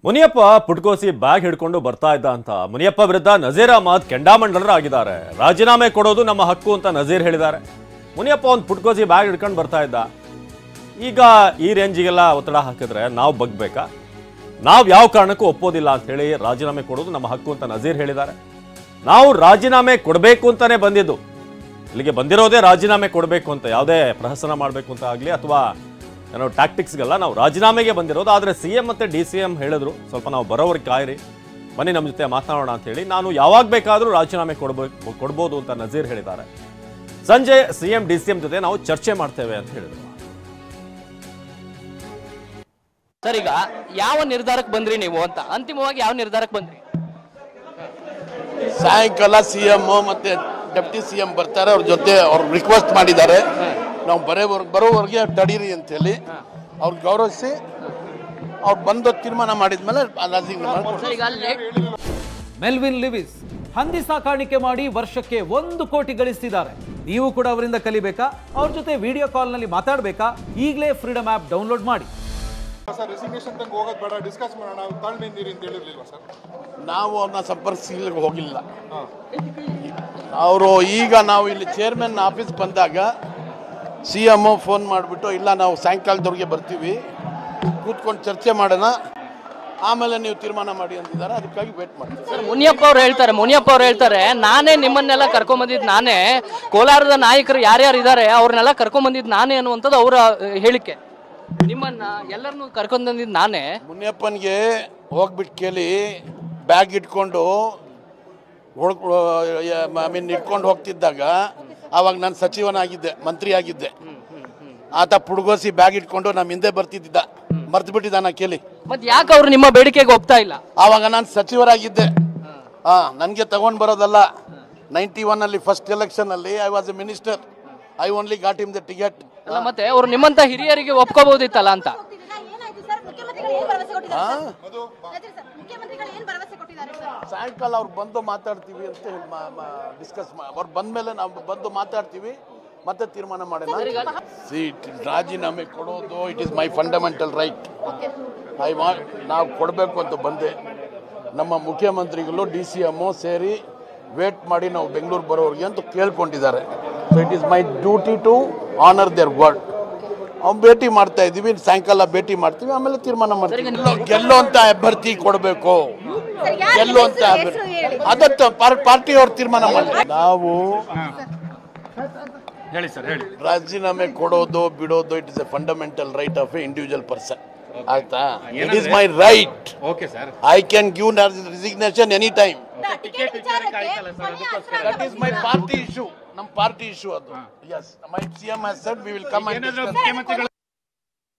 Muniyappa ಪುಟ್ಕೋಸಿ bag ಹಿಡ್ಕೊಂಡು ಬರ್ತಾ ಇದ್ದ ಅಂತ ಮುನಿಯಪ್ಪ ವಿರುದ್ಧ ನಜೀರ್ ಅಹಮದ್ ಕೆಂಡಾಮಂಡಲರಾಗಿದ್ದಾರೆ. ರಾಜೀನಾಮೆ ಕೊಡೋದು ನಮ್ಮ ಹಕ್ಕು ಅಂತ ನಜೀರ್ ಹೇಳಿದ್ದಾರೆ. ಮುನಿಯಪ್ಪ ಒಂದು ಪುಟ್ಕೋಸಿ ಬ್ಯಾಗ್ ಹಿಡ್ಕೊಂಡು ಬರ್ತಾ ಇದ್ದ. ಈಗ ಈ ರೇಂಜಿಗೆಲ್ಲ ಒತ್ತಡ ಹಾಕಿದ್ರೆ ನಾವು ಬಗ್ಬೇಕಾ? ನಾವು ಯಾವ ಕಾರಣಕ್ಕೂ ಒಪ್ಪೋದಿಲ್ಲ ಅಂತ ಹೇಳಿ ರಾಜೀನಾಮೆ ಕೊಡೋದು ನಮ್ಮ ಹಕ್ಕು ಅಂತ ನಜೀರ್ ಹೇಳಿದ್ದಾರೆ. ನಾವು ರಾಜೀನಾಮೆ ಕೊಡಬೇಕು ಅಂತಾನೆ ಬಂದಿದ್ದು, ಇಲ್ಲಿಗೆ ಬಂದಿರೋದೇ ರಾಜೀನಾಮೆ ಕೊಡಬೇಕು ಅಂತ, ಯಾವುದೇ ಪ್ರಹಸನ ಮಾಡಬೇಕು ಅಂತ ಆಗಲಿ ಅಥವಾ ಏನೋ ಟ್ಯಾಕ್ಟಿಕ್ಸ್ಗೆಲ್ಲ ನಾವು ರಾಜೀನಾಮೆಗೆ ಬಂದಿರೋದು. ಆದರೆ CM ಮತ್ತು DCM ಹೇಳಿದ್ರು ಸ್ವಲ್ಪ ನಾವು ಬರೋವ್ರಿಗೆ ಕಾಯಿರಿ, ಬನ್ನಿ ನಮ್ಮ ಜೊತೆ ಮಾತನಾಡೋಣ ಅಂತ ಹೇಳಿ. ನಾನು ಯಾವಾಗ ಬೇಕಾದರೂ ರಾಜೀನಾಮೆ ಕೊಡ್ಬೋದು ಅಂತ ನಜೀರ್ ಹೇಳಿದ್ದಾರೆ. ಸಂಜೆ CM DCM ಜೊತೆ ನಾವು ಚರ್ಚೆ ಮಾಡ್ತೇವೆ ಅಂತ ಹೇಳಿದರು. ಸರ್, ಈಗ ಯಾವ ನಿರ್ಧಾರಕ್ಕೆ ಬಂದ್ರಿ ನೀವು ಅಂತ? ಅಂತಿಮವಾಗಿ ಯಾವ ನಿರ್ಧಾರಕ್ಕೆ ಬಂದ್ರಿ? ಸಾಯಂಕಾಲ CM ಮತ್ತೆ ಡೆಪ್ಟಿ CM ಬರ್ತಾರೆ, ಅವ್ರ ಜೊತೆ ಅವ್ರು ರಿಕ್ವೆಸ್ಟ್ ಮಾಡಿದ್ದಾರೆ ನಾವು ಬರೋವರೆಗೆ ತಡೀರಿ ಅಂತ ಹೇಳಿ ಅವ್ರು ಗೌರವಿಸಿ ಅವ್ರು ಬಂದು ತೀರ್ಮಾನ ಮಾಡಿದ್ಮೇಲೆ ಮೆಲ್ವಿನ್ ಲಿವಿಸ್ ಹಂದಿ ಸಾಕಾಣಿಕೆ ಮಾಡಿ ವರ್ಷಕ್ಕೆ 1 ಕೋಟಿ ಗಳಿಸ್ತಿದ್ದಾರೆ. ನೀವು ಕೂಡ ಅವರಿಂದ ಕಲಿಬೇಕಾ? ಅವ್ರ ಜೊತೆ ವಿಡಿಯೋ ಕಾಲ್ನಲ್ಲಿ ಮಾತಾಡಬೇಕಾ? ಈಗಲೇ ಫ್ರೀಡಮ್ ಆ್ಯಪ್ ಡೌನ್ಲೋಡ್ ಮಾಡಿ. ನಾವು ಅವ್ರನ್ನ ಸಂಪರ್ಕಿಸಲಿಕ್ಕೆ ಹೋಗಿಲ್ಲ. ಅವರು ಈಗ ನಾವು ಇಲ್ಲಿ ಚೇರ್ಮನ್ ಆಫೀಸ್ ಬಂದಾಗ CM ಫೋನ್ ಮಾಡಿಬಿಟ್ಟು ಇಲ್ಲ ನಾವು ಸಾಯಂಕಾಲದವ್ರಿಗೆ ಬರ್ತೀವಿ, ಕೂತ್ಕೊಂಡು ಚರ್ಚೆ ಮಾಡೋಣ, ಆಮೇಲೆ ನೀವು ತೀರ್ಮಾನ ಮಾಡಿ ಅಂತಿದ್ದಾರೆ. ಅದಕ್ಕಾಗಿ ವೇಟ್ ಮಾಡ್ತೀವಿ. ಸರ್, ಮುನಿಯಪ್ಪ ಅವ್ರು ಹೇಳ್ತಾರೆ ನಾನೇ ನಿಮ್ಮನ್ನೆಲ್ಲ ಕರ್ಕೊಂಬಂದಿದ್ದು ನಾನೇ, ಕೋಲಾರದ ನಾಯಕರು ಯಾರ್ಯಾರು ಇದ್ದಾರೆ ಅವ್ರನ್ನೆಲ್ಲ ಕರ್ಕೊಂಬಂದಿದ್ದು ನಾನೇ ಅನ್ನುವಂಥದ್ದು ಅವರ ಹೇಳಿಕೆ. ನಿಮ್ಮನ್ನ ಎಲ್ಲರನ್ನೂ ಕರ್ಕೊಂಡು ಬಂದಿದ್ದು ನಾನೇ. ಮುನಿಯಪ್ಪನಿಗೆ ಹೋಗ್ಬಿಟ್ಟು ಕೇಳಿ, ಬ್ಯಾಗ್ ಇಟ್ಕೊಂಡು ಇಟ್ಕೊಂಡು ಹೋಗ್ತಿದ್ದಾಗ ಆವಾಗ ನಾನು ಸಚಿವನಾಗಿದ್ದೆ, ಮಂತ್ರಿ ಆಗಿದ್ದೆ. ಆತ ಪುಡ್ಗೋಸಿ ಬ್ಯಾಗ್ ಇಟ್ಕೊಂಡು ನಮ್ಮ ಹಿಂದೆ ಬರ್ತಿದ್ದ, ಮರ್ತು ಬಿಟ್ಟಿದ್ದಾನ ಕೇಳಿ. ಮತ್ತೆ ಯಾಕೆ ಅವ್ರು ನಿಮ್ಮ ಬೇಡಿಕೆಗೆ ಒಪ್ತಾ ಇಲ್ಲ? ಆವಾಗ ನಾನು ಸಚಿವರಾಗಿದ್ದೆ. ನನಗೆ ತಗೊಂಡು ಬರೋದಲ್ಲ. 91 ಫಸ್ಟ್ ಎಲೆಕ್ಷನ್ ಅಲ್ಲಿ I was A minister. I only got him the ticket. ಅಲ್ಲ, ಮತ್ತೆ ಅವ್ರು ನಿಮ್ಮಂತ ಹಿರಿಯರಿಗೆ ಒಪ್ಕೋಬಹುದಿತ್ತಲ್ಲ ಅಂತ. ಸಾಯಂಕಾಲ ಅವ್ರು ಬಂದು ಮಾತಾಡ್ತೀವಿ ಅಂತ ಡಿಸ್ಕಸ್ ಅವ್ರು ಬಂದ್ಮೇಲೆ ನಾವು ಬಂದು ಮಾತಾಡ್ತೀವಿ, ಮತ್ತೆ ತೀರ್ಮಾನ ಮಾಡೋಣ. ರಾಜೀನಾಮೆ ಕೊಡೋದು it is my fundamental right. ನಾವು ಕೊಡಬೇಕು ಅಂತ ಬಂದೆ. ನಮ್ಮ ಮುಖ್ಯಮಂತ್ರಿಗಳು DCM ಸೇರಿ ವೇಟ್ ಮಾಡಿ ನಾವು ಬೆಂಗಳೂರು ಬರೋರಿಗೆ ಅಂತ ಕೇಳ್ಕೊಂಡಿದ್ದಾರೆ. So it is my duty to honour their word. ಅವ್ನು ಭೇಟಿ ಮಾಡ್ತಾ ಇದ್ದೀವಿ, ಸಾಯಂಕಾಲ ಭೇಟಿ ಮಾಡ್ತೀವಿ, ಆಮೇಲೆ ತೀರ್ಮಾನ ಮಾಡ್ತೀವಿ. ಗೆಲ್ಲುವಂತ ಅಭ್ಯರ್ಥಿ ಕೊಡಬೇಕು, ಗೆಲ್ಲುವಂತ ಅದತ್ತು ಪಾರ್ಟಿ ಅವ್ರು ತೀರ್ಮಾನ ಮಾಡಿ. ನಾವು ರಾಜೀನಾಮೆ ಕೊಡೋದು ಬಿಡೋದು it is a fundamental right of a individual person. ಆಯ್ತಾ? It is my right. I can give resignation any time. That is my party issue. ನಮ್ಮ ಪಾರ್ಟಿ ಇಶ್ಯೂ ಅದು. Yes, my CM has said we will come and discuss.